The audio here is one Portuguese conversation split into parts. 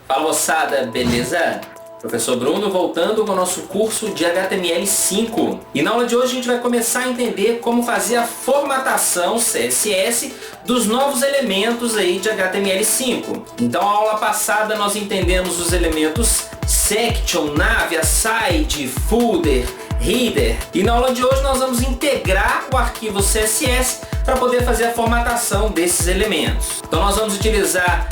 Fala moçada, beleza? Professor Bruno voltando com o nosso curso de HTML5. E na aula de hoje a gente vai começar a entender como fazer a formatação CSS dos novos elementos aí de HTML5. Então a aula passada nós entendemos os elementos section, nav, aside, footer, header. E na aula de hoje nós vamos integrar o arquivo CSS para poder fazer a formatação desses elementos. Então nós vamos utilizar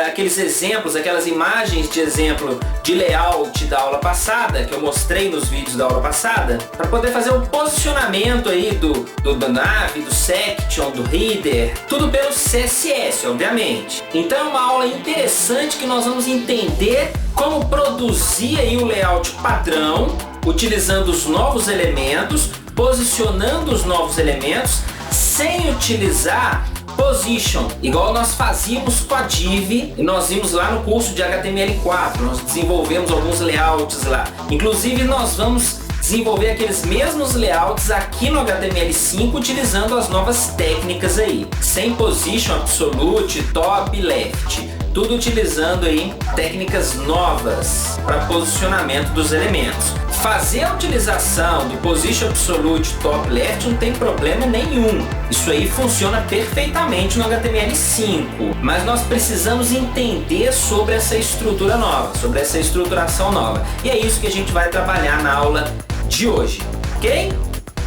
aqueles exemplos, aquelas imagens de exemplo de layout da aula passada, que eu mostrei nos vídeos da aula passada, para poder fazer o posicionamento aí do nav, do section, do header, tudo pelo CSS, obviamente. Então é uma aula interessante que nós vamos entender como produzir aí um layout padrão, utilizando os novos elementos, posicionando os novos elementos, sem utilizar position, igual nós fazíamos com a div, e nós vimos lá no curso de HTML4, nós desenvolvemos alguns layouts lá. Inclusive nós vamos desenvolver aqueles mesmos layouts aqui no HTML5 utilizando as novas técnicas aí, sem position, absolute, top, left. Tudo utilizando aí técnicas novas para posicionamento dos elementos. Fazer a utilização do position, absolute, top, left não tem problema nenhum. Isso aí funciona perfeitamente no HTML5. Mas nós precisamos entender sobre essa estrutura nova, sobre essa estruturação nova. E é isso que a gente vai trabalhar na aula de hoje, ok?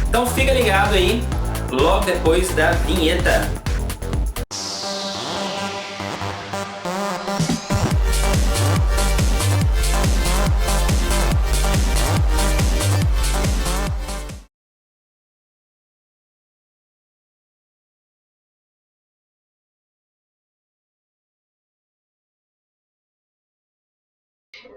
Então fica ligado aí, logo depois da vinheta.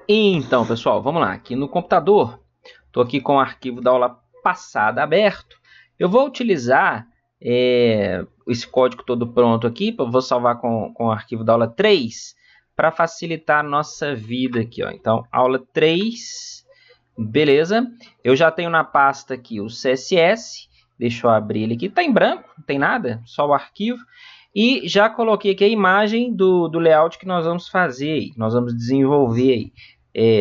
Então, pessoal, vamos lá. Aqui no computador, estou aqui com o arquivo da aula passada aberto. Eu vou utilizar esse código todo pronto aqui, vou salvar com o arquivo da aula 3, para facilitar a nossa vida aqui, ó. Então, aula 3, beleza. Eu já tenho na pasta aqui o CSS, deixa eu abrir ele aqui. Está em branco, não tem nada, só o arquivo. E já coloquei aqui a imagem do layout que nós vamos fazer aí, nós vamos desenvolver aí.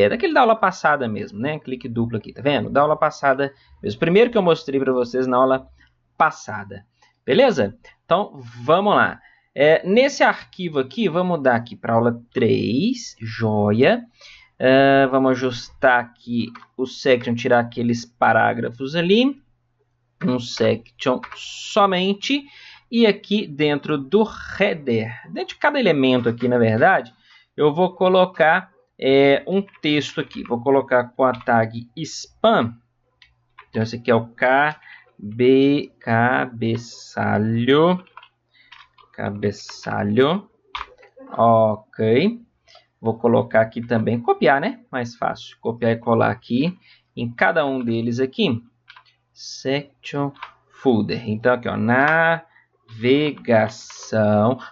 Daquele da aula passada mesmo, né? Clique duplo aqui, tá vendo? Da aula passada mesmo. Primeiro que eu mostrei para vocês na aula passada. Beleza? Então, vamos lá. Nesse arquivo aqui, vamos mudar aqui para aula 3, joia. Vamos ajustar aqui o section, tirar aqueles parágrafos ali. Um section somente. E aqui dentro do header, dentro de cada elemento aqui, na verdade, eu vou colocar um texto aqui. Vou colocar com a tag spam. Então, esse aqui é o cabeçalho. Ok. Vou colocar aqui também, copiar, né? Mais fácil. Copiar e colar aqui em cada um deles aqui. Section footer. Então, aqui, ó, navegação,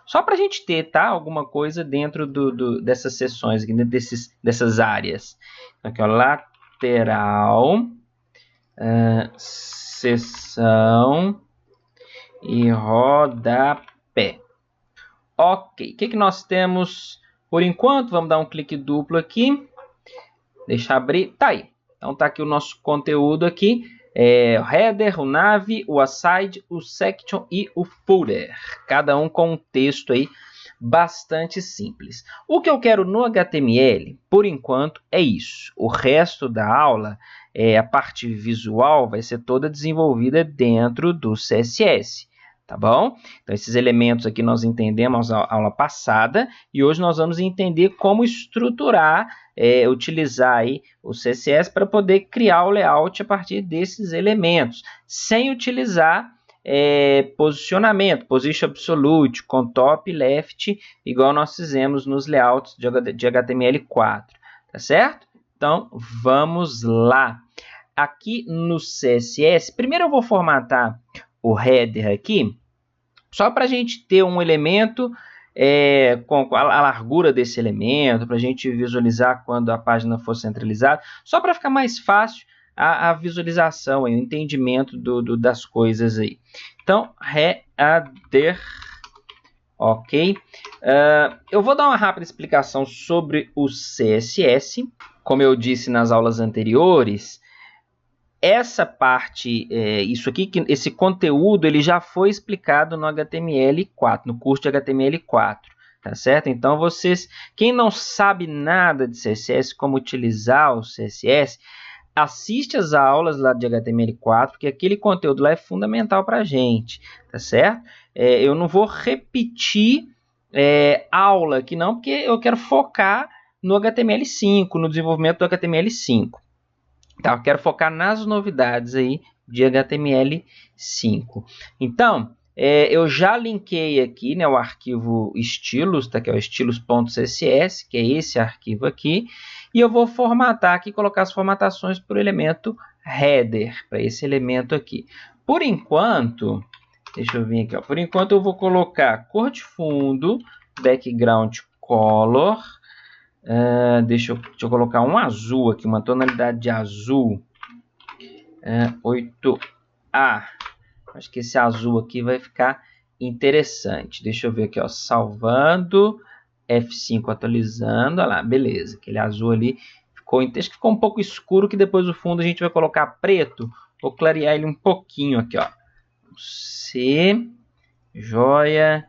só para a gente ter, tá, alguma coisa dentro dessas seções, aqui, dessas áreas. Então, aqui, ó, lateral, seção e rodapé. Ok, o que nós temos por enquanto? Vamos dar um clique duplo aqui, deixa abrir, tá aí. Então tá aqui o nosso conteúdo aqui. O header, o nav, o aside, o section e o footer. Cada um com um texto aí bastante simples. O que eu quero no HTML, por enquanto, é isso. O resto da aula, a parte visual, vai ser toda desenvolvida dentro do CSS. Tá bom? Então, esses elementos aqui nós entendemos na aula passada e hoje nós vamos entender como estruturar, utilizar aí o CSS para poder criar o layout a partir desses elementos, sem utilizar posicionamento, position absolute, com top, left, igual nós fizemos nos layouts de HTML4, tá certo? Então, vamos lá. Aqui no CSS, primeiro eu vou formatar o header aqui, só para a gente ter um elemento com a largura desse elemento, para a gente visualizar quando a página for centralizada, só para ficar mais fácil a visualização, o entendimento das coisas aí. Então, header Ok? Eu vou dar uma rápida explicação sobre o CSS. Como eu disse nas aulas anteriores, essa parte, isso aqui, esse conteúdo, ele já foi explicado no HTML4, no curso de HTML4, tá certo? Então, quem não sabe nada de CSS, como utilizar o CSS, assiste as aulas lá de HTML4, porque aquele conteúdo lá é fundamental para a gente, tá certo? Eu não vou repetir aula aqui não, porque eu quero focar no HTML5, no desenvolvimento do HTML5. Tá? Eu quero focar nas novidades aí de HTML5. Então, eu já linkei aqui, né, o arquivo estilos, tá? Que é o estilos.css, que é esse arquivo aqui. E eu vou formatar aqui, colocar as formatações para o elemento header, para esse elemento aqui. Por enquanto, deixa eu vir aqui, ó. Por enquanto eu vou colocar cor de fundo, background color. Deixa eu colocar um azul aqui, uma tonalidade de azul. 8A. Acho que esse azul aqui vai ficar interessante. Deixa eu ver aqui, ó, salvando. F5 atualizando. Olha lá, beleza. Aquele azul ali acho que ficou um pouco escuro, que depois o fundo a gente vai colocar preto. Vou clarear ele um pouquinho aqui, ó. C, joia.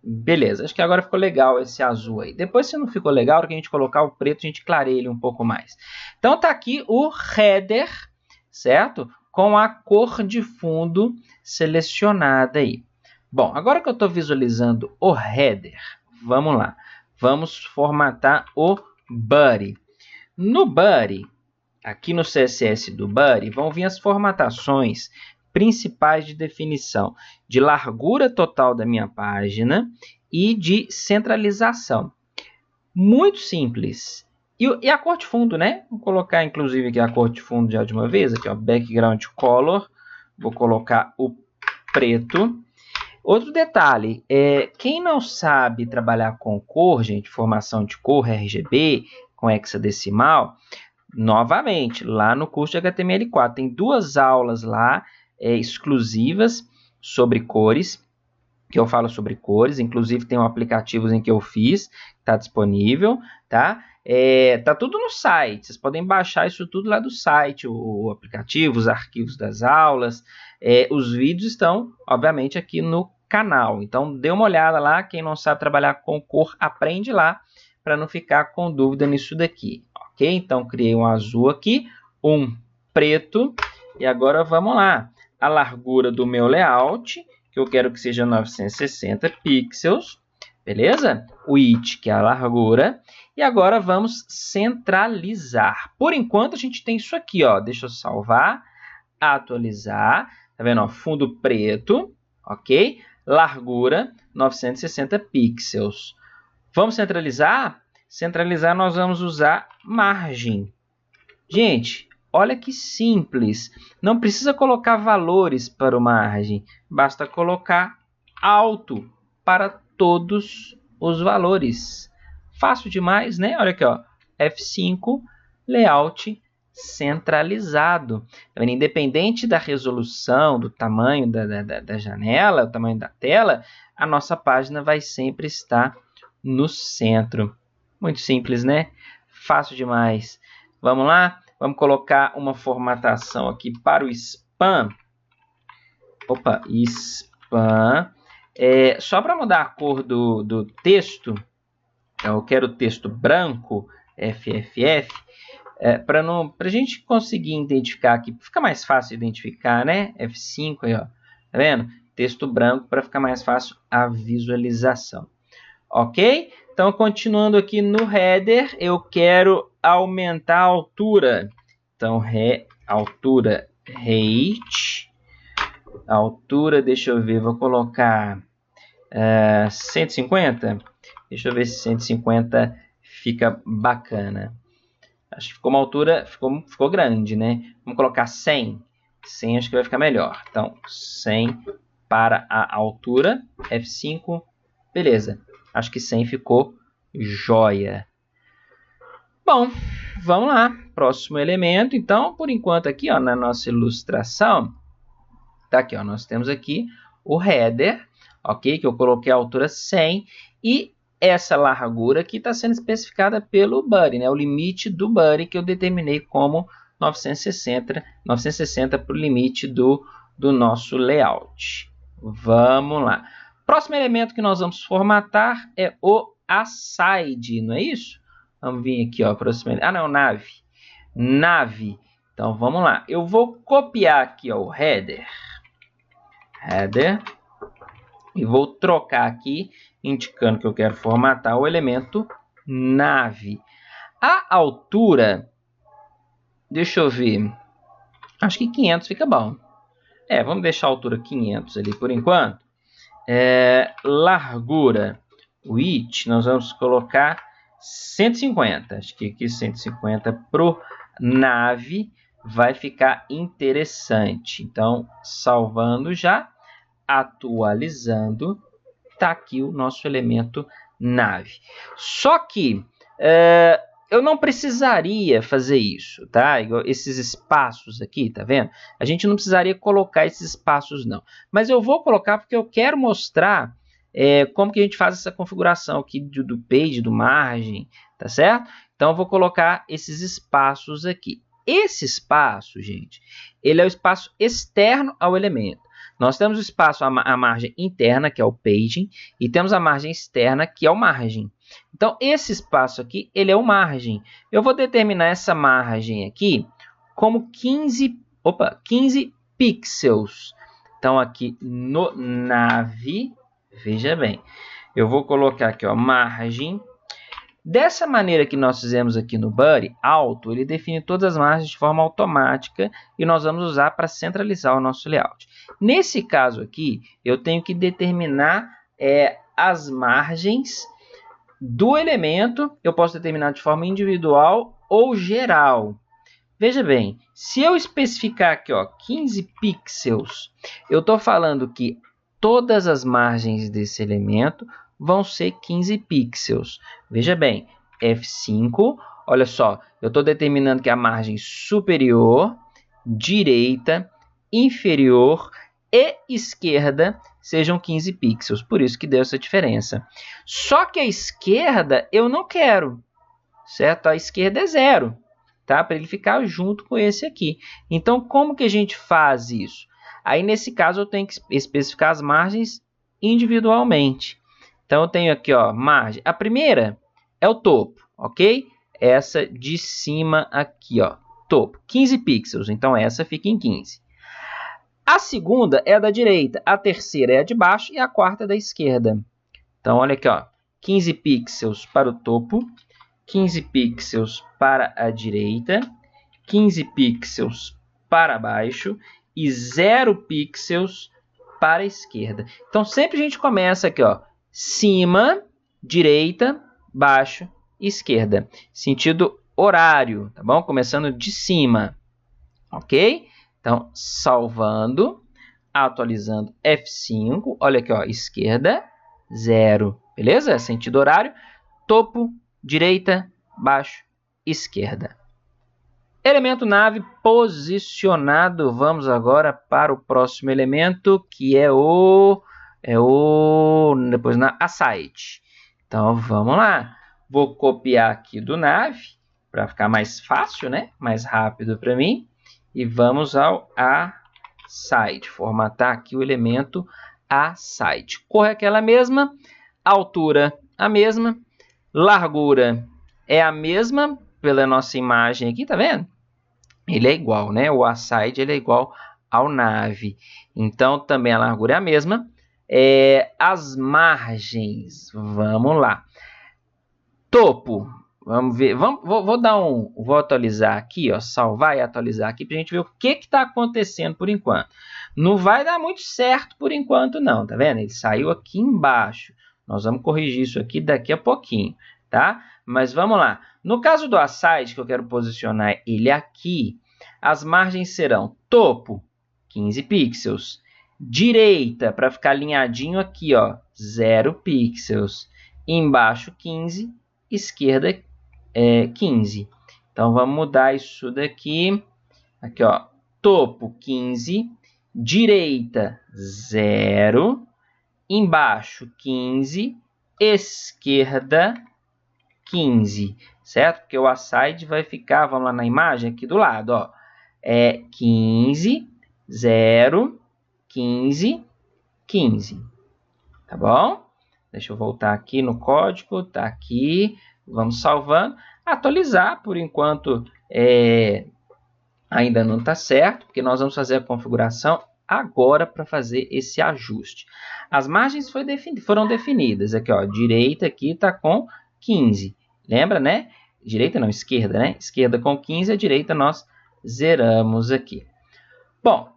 Beleza, acho que agora ficou legal esse azul aí. Depois, se não ficou legal, na hora que a gente colocar o preto, a gente clareia ele um pouco mais. Então, tá aqui o header, certo? Com a cor de fundo selecionada aí. Bom, agora que eu estou visualizando o header, vamos lá. Vamos formatar o body. No body, aqui no CSS do body, vão vir as formatações principais de definição de largura total da minha página e de centralização. Muito simples. E a cor de fundo, né? Vou colocar, inclusive, aqui a cor de fundo já de uma vez. Aqui, ó, background color. Vou colocar o preto. Outro detalhe, quem não sabe trabalhar com cor, gente, formação de cor, RGB, com hexadecimal, novamente, lá no curso de HTML4, tem 2 aulas lá, exclusivas sobre cores, que eu falo sobre cores, inclusive tem um aplicativo em que eu fiz, está disponível, tá? Tá tudo no site, vocês podem baixar isso tudo lá do site, o aplicativo, os arquivos das aulas, os vídeos estão, obviamente, aqui no canal, então dê uma olhada lá, quem não sabe trabalhar com cor, aprende lá, para não ficar com dúvida nisso daqui, ok? Então, criei um azul aqui, um preto, e agora vamos lá. A largura do meu layout, que eu quero que seja 960 pixels, beleza? O width, que é a largura. E agora vamos centralizar. Por enquanto, a gente tem isso aqui, ó. Deixa eu salvar, atualizar. Tá vendo? Ó, fundo preto, ok? Largura, 960 pixels. Vamos centralizar? Centralizar, nós vamos usar margem. Gente, olha que simples. Não precisa colocar valores para o margem. Basta colocar alto para todos os valores. Fácil demais, né? Olha aqui, ó. F5, layout centralizado. Independente da resolução, do tamanho da janela, o tamanho da tela, a nossa página vai sempre estar no centro. Muito simples, né? Fácil demais. Vamos lá? Vamos colocar uma formatação aqui para o spam. Opa, spam. Só para mudar a cor do texto, eu quero o texto branco, FFF, para a gente conseguir identificar aqui, fica mais fácil identificar, né? F5 aí, ó. Tá vendo? Texto branco para ficar mais fácil a visualização. Ok? Então, continuando aqui no header, eu quero aumentar a altura. Então, altura height. Altura, deixa eu ver, vou colocar 150. Deixa eu ver se 150 fica bacana. Acho que ficou uma altura, ficou grande, né? Vamos colocar 100. 100 acho que vai ficar melhor. Então, 100 para a altura. F5. Beleza. Acho que 100 ficou joia. Bom, vamos lá. Próximo elemento. Então, por enquanto aqui, ó, na nossa ilustração, tá aqui, ó, nós temos aqui o header, ok? Que eu coloquei a altura 100 e essa largura aqui está sendo especificada pelo buddy, né? O limite do buddy que eu determinei como 960 para o limite do nosso layout. Vamos lá. Próximo elemento que nós vamos formatar é o aside, não é isso? Vamos vir aqui, ó, não, nave. Nave. Então, vamos lá. Eu vou copiar aqui, ó, o header. E vou trocar aqui, indicando que eu quero formatar o elemento nave. A altura, deixa eu ver, acho que 500 fica bom. Vamos deixar a altura 500 ali por enquanto. Largura, width, nós vamos colocar 150. Acho que aqui 150 pro nave vai ficar interessante. Então, salvando já, atualizando, tá aqui o nosso elemento nave. Só que eu não precisaria fazer isso, tá? Igual esses espaços aqui, tá vendo? A gente não precisaria colocar esses espaços, não. Mas eu vou colocar porque eu quero mostrar como que a gente faz essa configuração aqui do page, do margem, tá certo? Então, eu vou colocar esses espaços aqui. Esse espaço, gente, ele é o espaço externo ao elemento. Nós temos o espaço, a margem interna, que é o paging, e temos a margem externa, que é o margem. Então, esse espaço aqui, ele é o margem. Eu vou determinar essa margem aqui como 15 pixels. Então, aqui no nave, veja bem, eu vou colocar aqui, ó, margem. Dessa maneira que nós fizemos aqui no buddy, auto, ele define todas as margens de forma automática e nós vamos usar para centralizar o nosso layout. Nesse caso aqui, eu tenho que determinar as margens do elemento. Eu posso determinar de forma individual ou geral. Veja bem, se eu especificar aqui, ó, 15 pixels, eu estou falando que todas as margens desse elemento vão ser 15 pixels. Veja bem, F5, olha só, eu estou determinando que a margem superior, direita, inferior e esquerda sejam 15 pixels. Por isso que deu essa diferença. Só que a esquerda eu não quero, certo? A esquerda é 0, tá? Para ele ficar junto com esse aqui. Então, como que a gente faz isso? Aí, nesse caso, eu tenho que especificar as margens individualmente. Então, eu tenho aqui, ó, margem. A primeira é o topo, ok? Essa de cima aqui, ó, topo, 15 pixels. Então, essa fica em 15. A segunda é a da direita, a terceira é a de baixo e a quarta é da esquerda. Então, olha aqui, ó, 15 pixels para o topo, 15 pixels para a direita, 15 pixels para baixo e 0 pixels para a esquerda. Então, sempre a gente começa aqui, ó, cima, direita, baixo, esquerda. Sentido horário, tá bom? Começando de cima, ok? Então, salvando, atualizando F5. Olha aqui, ó, esquerda, 0, beleza? Sentido horário, topo, direita, baixo, esquerda. Elemento nave posicionado. Vamos agora para o próximo elemento, que é depois na aside. Então, vamos lá. Vou copiar aqui do nave, para ficar mais fácil, né? Mais rápido para mim. E vamos ao aside. Formatar aqui o elemento aside. Cor é aquela mesma. Altura, a mesma. Largura é a mesma pela nossa imagem aqui, tá vendo? Ele é igual, né? O aside ele é igual ao nave. Então, também a largura é a mesma. As margens, vamos lá. Topo, vamos ver. Vou atualizar aqui, ó, salvar e atualizar aqui para a gente ver o que está acontecendo por enquanto. Não vai dar muito certo por enquanto, não, tá vendo? Ele saiu aqui embaixo. Nós vamos corrigir isso aqui daqui a pouquinho, tá? Mas vamos lá. No caso do aside, que eu quero posicionar ele aqui, as margens serão topo, 15 pixels. Direita, para ficar alinhadinho aqui, ó, 0 pixels. Embaixo, 15. Esquerda, 15. Então, vamos mudar isso daqui. Aqui, ó, topo, 15. Direita, 0. embaixo 15, esquerda 15, certo? Porque o aside vai ficar, vamos lá na imagem aqui do lado, ó, 15, 0, 15, 15, tá bom? Deixa eu voltar aqui no código, tá aqui, vamos salvando, atualizar, por enquanto ainda não está certo, porque nós vamos fazer a configuração agora para fazer esse ajuste. As margens foram definidas, aqui ó, direita aqui está com 15, lembra, né? Direita não, esquerda, né? Esquerda com 15, a direita nós zeramos aqui. Bom,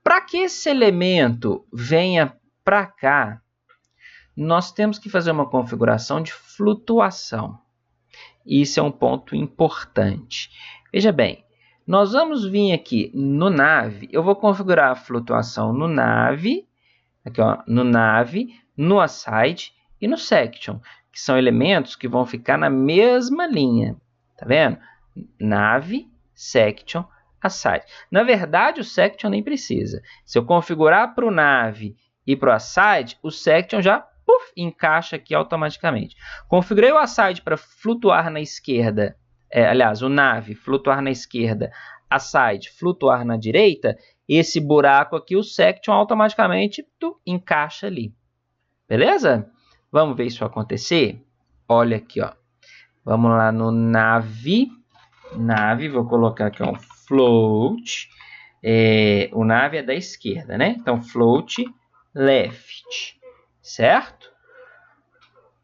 para que esse elemento venha para cá, nós temos que fazer uma configuração de flutuação. Isso é um ponto importante. Veja bem, nós vamos vir aqui no nav, eu vou configurar a flutuação no nav, aqui ó, no nav, no aside e no section, que são elementos que vão ficar na mesma linha, tá vendo? Nav, section, aside. Na verdade, o section nem precisa. Se eu configurar para o nav e para o aside, o section já encaixa aqui automaticamente. Configurei o aside para flutuar na esquerda, aliás, o nav flutuar na esquerda, aside flutuar na direita, esse buraco aqui, o section, automaticamente encaixa ali. Beleza? Vamos ver isso acontecer? Olha aqui, ó. Vamos lá no nav, vou colocar aqui um float, o nav é da esquerda, né? Então, float left, certo?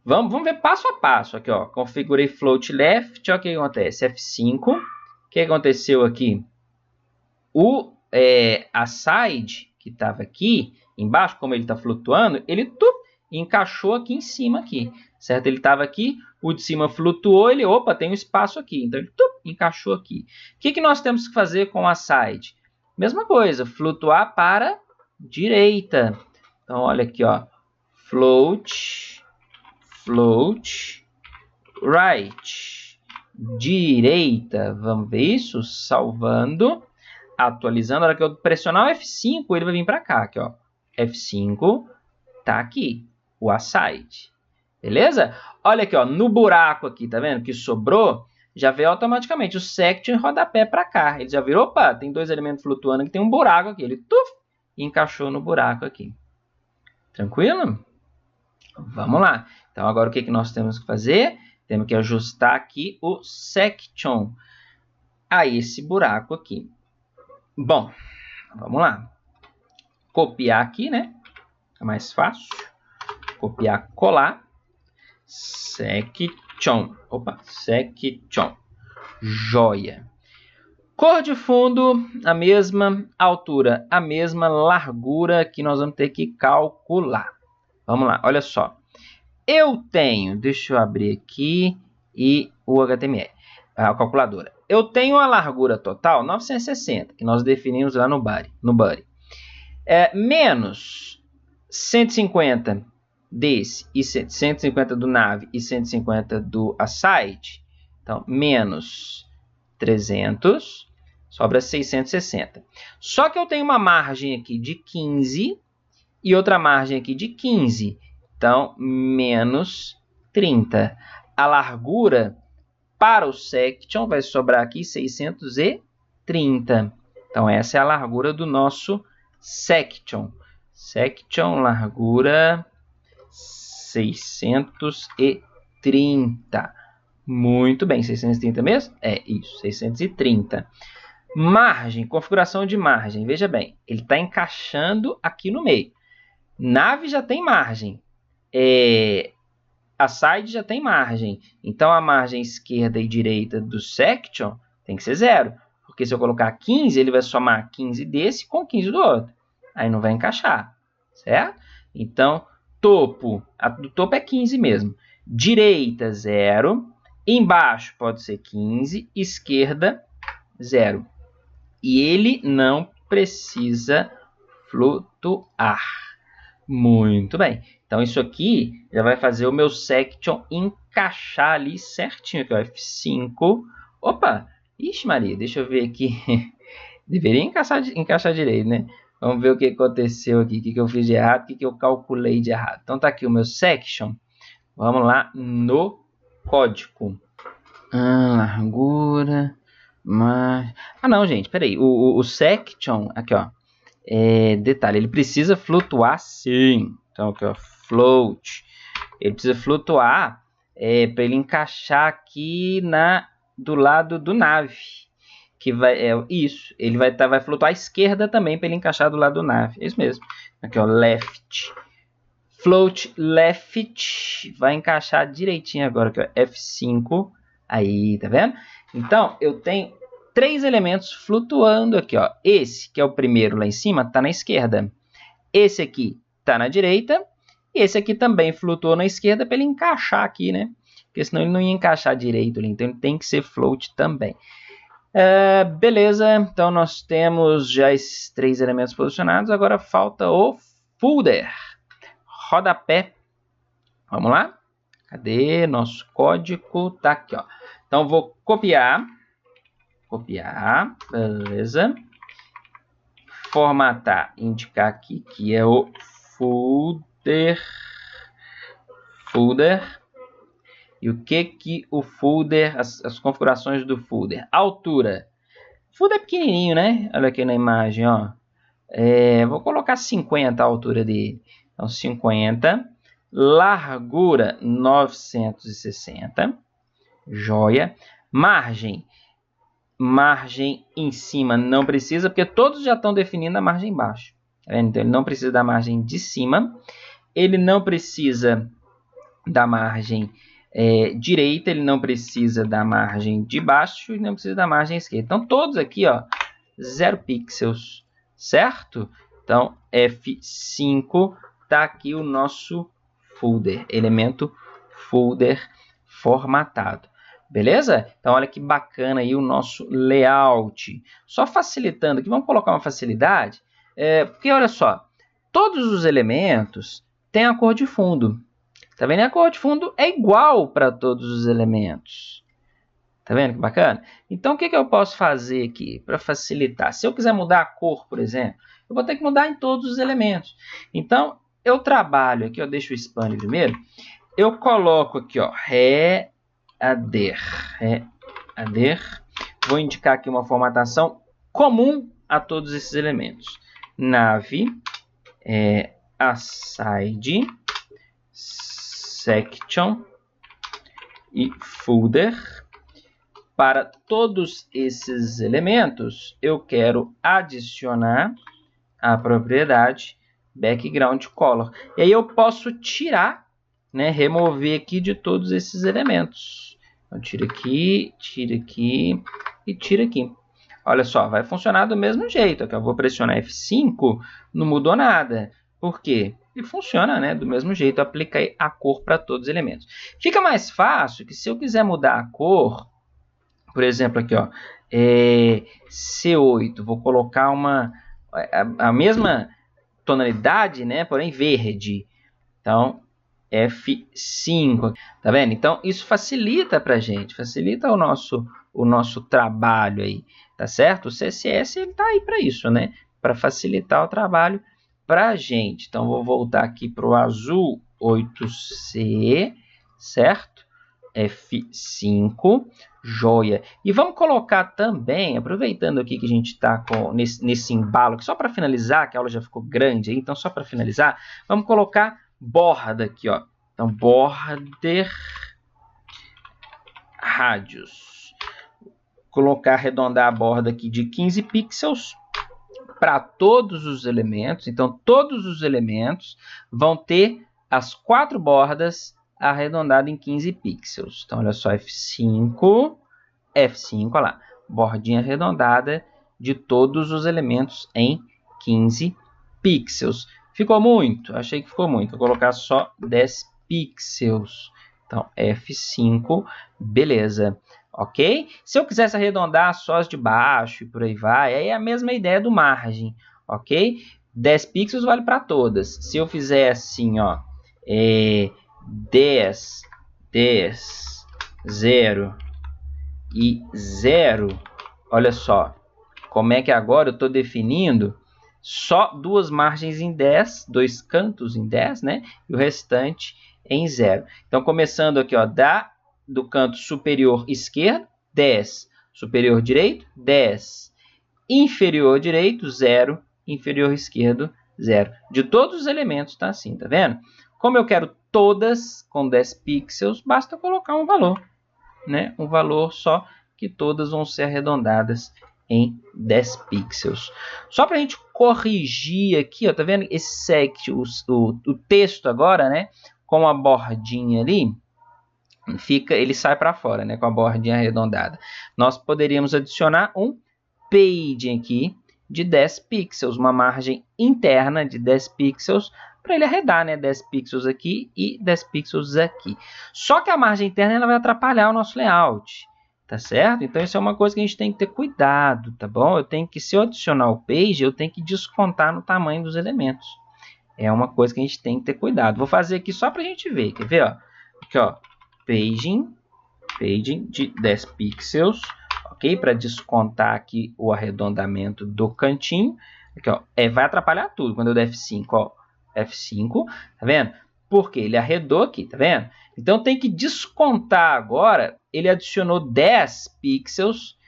Vamos ver passo a passo aqui, ó. Configurei float left, ó, o que acontece? F5. O que aconteceu aqui? O aside, que estava aqui embaixo, como ele está flutuando, ele encaixou aqui em cima, aqui, certo? Ele estava aqui, o de cima flutuou, ele, opa, tem um espaço aqui, então ele encaixou aqui. O que nós temos que fazer com o aside? Mesma coisa, flutuar para direita. Então, olha aqui, ó, float right, direita, vamos ver isso, salvando, atualizando, na hora que eu pressionar o F5, ele vai vir para cá, aqui, ó, F5, tá aqui, o aside, beleza? Olha aqui, ó, no buraco aqui, tá vendo, que sobrou, já veio automaticamente o section e rodapé para cá, ele já virou, opa, tem dois elementos flutuando aqui, tem um buraco aqui, ele encaixou no buraco aqui, tranquilo? Vamos lá. Então, agora o que nós temos que fazer? Temos que ajustar aqui o section a esse buraco aqui. Bom, vamos lá. Copiar aqui, né? É mais fácil. Copiar, colar. Section. Opa, section. Joia. Cor de fundo, a mesma altura, a mesma largura que nós vamos ter que calcular. Vamos lá, olha só. Eu tenho, deixa eu abrir aqui e o HTML, a calculadora. Eu tenho a largura total 960, que nós definimos lá no body. Menos 150 desse, e 150 do nav e 150 do aside. Então, menos 300, sobra 660. Só que eu tenho uma margem aqui de 15 e outra margem aqui de 15. Então, menos 30. A largura para o section vai sobrar aqui 630. Então, essa é a largura do nosso section. Section, largura 630. Muito bem, 630 mesmo? É isso, 630. Margem, configuração de margem. Veja bem, ele está encaixando aqui no meio. Nav já tem margem. Aside já tem margem. Então, a margem esquerda e direita do section tem que ser 0. Porque se eu colocar 15, ele vai somar 15 desse com 15 do outro. Aí não vai encaixar, certo? Então, topo. Do topo é 15 mesmo. Direita, 0. Embaixo pode ser 15. Esquerda, 0. E ele não precisa flutuar. Muito bem. Então, isso aqui já vai fazer o meu section encaixar ali certinho. Aqui, ó, F5. Opa! Ixi, Maria, deixa eu ver aqui. Deveria encaixar direito, né? Vamos ver o que aconteceu aqui, o que eu fiz de errado, o que eu calculei de errado. Então tá aqui o meu section. Vamos lá no código. Largura, não, gente, peraí. O section, aqui, ó. Detalhe, ele precisa flutuar sim. Então aqui, ó, float. Ele precisa flutuar para ele encaixar aqui do lado do nave. Que vai, isso, ele vai flutuar à esquerda também para ele encaixar do lado do nave. É isso mesmo. Aqui, ó, left. Float left. Vai encaixar direitinho agora, aqui, ó, F5. Aí, tá vendo? Então, eu tenho 3 elementos flutuando aqui, ó. Esse, que é o primeiro lá em cima, tá na esquerda. Esse aqui tá na direita. E esse aqui também flutuou na esquerda para ele encaixar aqui, né? Porque senão ele não ia encaixar direito ali. Então, ele tem que ser float também. Beleza, então nós temos já esses 3 elementos posicionados. Agora falta o folder, rodapé. Vamos lá? Cadê nosso código? Tá aqui, ó. Então vou copiar, beleza. Formatar, indicar aqui que é o folder. E o que o folder, as configurações do folder? Altura. O folder é pequenininho, né? Olha aqui na imagem, ó. Vou colocar 50 a altura dele. Então, 50. Largura, 960. Joia. Margem. Margem em cima não precisa, porque todos já estão definindo a margem embaixo. Tá vendo? Então, ele não precisa da margem de cima. Ele não precisa da margem direita, ele não precisa da margem de baixo e não precisa da margem esquerda. Então, todos aqui, ó, 0 pixels, certo? Então, F5, tá aqui o nosso folder, elemento folder formatado. Beleza? Então, olha que bacana aí o nosso layout. Só facilitando aqui, vamos colocar uma facilidade, porque olha só, todos os elementos têm a cor de fundo. Tá vendo? A cor de fundo é igual para todos os elementos. Tá vendo que bacana? Então, o que eu posso fazer aqui para facilitar? Se eu quiser mudar a cor, por exemplo, eu vou ter que mudar em todos os elementos. Então, eu trabalho aqui, eu deixo o expand primeiro. Eu coloco aqui, ó, header. Vou indicar aqui uma formatação comum a todos esses elementos. Nave, aside, section e folder. Para todos esses elementos, eu quero adicionar a propriedade background color. E aí eu posso tirar, né, remover aqui de todos esses elementos. Então, tira aqui e tira aqui. Olha só, vai funcionar do mesmo jeito. Aqui eu vou pressionar F5, não mudou nada. Por quê? E funciona, né, do mesmo jeito, aplica a cor para todos os elementos. Fica mais fácil que se eu quiser mudar a cor, por exemplo, aqui, ó, C8, vou colocar a mesma tonalidade, né, porém verde. Então, F5, tá vendo? Então, isso facilita para a gente, facilita o nosso trabalho aí, tá certo? O CSS, ele tá aí para isso, né, para facilitar o trabalho para a gente. Então, vou voltar aqui para o azul 8C, certo? F5, joia. E vamos colocar também, aproveitando aqui que a gente está nesse embalo, que só para finalizar, que a aula já ficou grande aí, então só para finalizar, vamos colocar borda aqui, ó. Então, border radius. Colocar, arredondar a borda aqui de 15 pixels para todos os elementos. Então, todos os elementos vão ter as 4 bordas arredondadas em 15 pixels. Então, olha só, F5, olha lá, bordinha arredondada de todos os elementos em 15 pixels. Ficou muito? Achei que ficou muito. Vou colocar só 10 pixels. Então, F5, beleza. Ok? Se eu quisesse arredondar só as de baixo e por aí vai, aí é a mesma ideia do margem, ok? 10 pixels vale para todas. Se eu fizer assim, ó, 10, 0 e 0, olha só, como é que agora eu estou definindo só duas margens em 10, dois cantos em 10, né? E o restante em 0. Então, começando aqui, ó, do canto superior esquerdo, 10. Superior direito, 10. Inferior direito, 0. Inferior esquerdo, 0. De todos os elementos tá assim, tá vendo? Como eu quero todas com 10 pixels, basta colocar um valor, né? Um valor só, que todas vão ser arredondadas em 10 pixels. Só para a gente corrigir aqui, ó, tá vendo? Esse sect, o texto agora, né? Com a bordinha ali, ele sai para fora, né? Com a bordinha arredondada. Nós poderíamos adicionar um padding aqui de 10 pixels, uma margem interna de 10 pixels, para ele arredar, né? 10 pixels aqui e 10 pixels aqui. Só que a margem interna ela vai atrapalhar o nosso layout, tá certo? Então isso é uma coisa que a gente tem que ter cuidado, tá bom? Se eu adicionar o page, eu tenho que descontar no tamanho dos elementos. É uma coisa que a gente tem que ter cuidado. Vou fazer aqui só para a gente ver, quer ver? Ó? Aqui, ó, paging de 10 pixels, ok? Para descontar aqui o arredondamento do cantinho. Aqui, ó, vai atrapalhar tudo quando eu der F5, ó. F5, tá vendo? Porque ele arredou aqui, tá vendo? Então tem que descontar agora, ele adicionou 10 pixels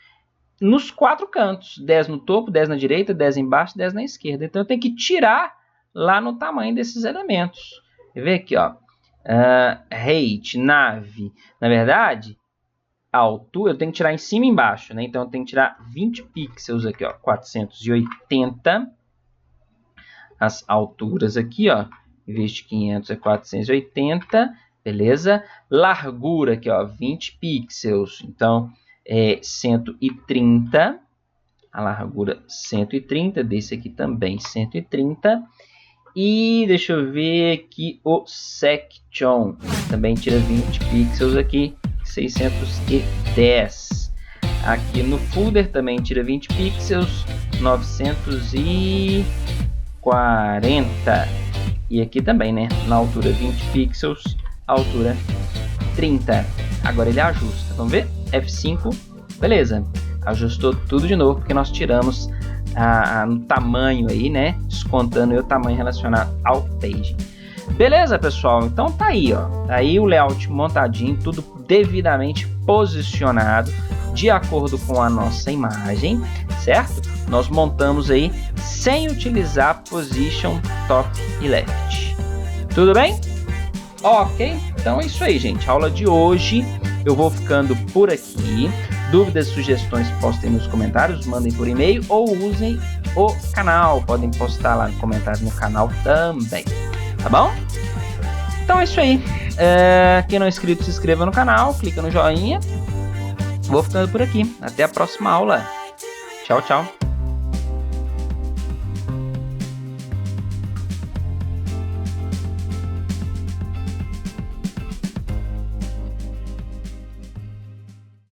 nos 4 cantos. 10 no topo, 10 na direita, 10 embaixo, 10 na esquerda. Então eu tenho que tirar lá no tamanho desses elementos. Quer ver aqui, ó? Height, nave. Na verdade, a altura eu tenho que tirar em cima e embaixo, né? Então eu tenho que tirar 20 pixels aqui, ó. 480. As alturas aqui, ó. Em vez de 500 é 480. Beleza? Largura aqui, ó. 20 pixels. Então, é 130. A largura 130. Desse aqui também 130. E deixa eu ver aqui o section. Também tira 20 pixels aqui. 610. Aqui no folder também tira 20 pixels. 940. E aqui também, né? Na altura 20 pixels. Altura 30. Agora ele ajusta. Vamos ver? F5. Beleza. Ajustou tudo de novo porque nós tiramos no tamanho aí, né? Descontando o tamanho relacionado ao page. Beleza, pessoal? Então tá aí, ó. Tá aí o layout montadinho, tudo devidamente posicionado de acordo com a nossa imagem, certo? Nós montamos aí sem utilizar position, top e left. Tudo bem? Ok, então é isso aí, gente. A aula de hoje eu vou ficando por aqui. Dúvidas, sugestões, postem nos comentários, mandem por e-mail ou usem o canal. Podem postar lá no comentário no canal também, tá bom? Então é isso aí. Quem não é inscrito, se inscreva no canal, clica no joinha. Vou ficando por aqui. Até a próxima aula. Tchau, tchau.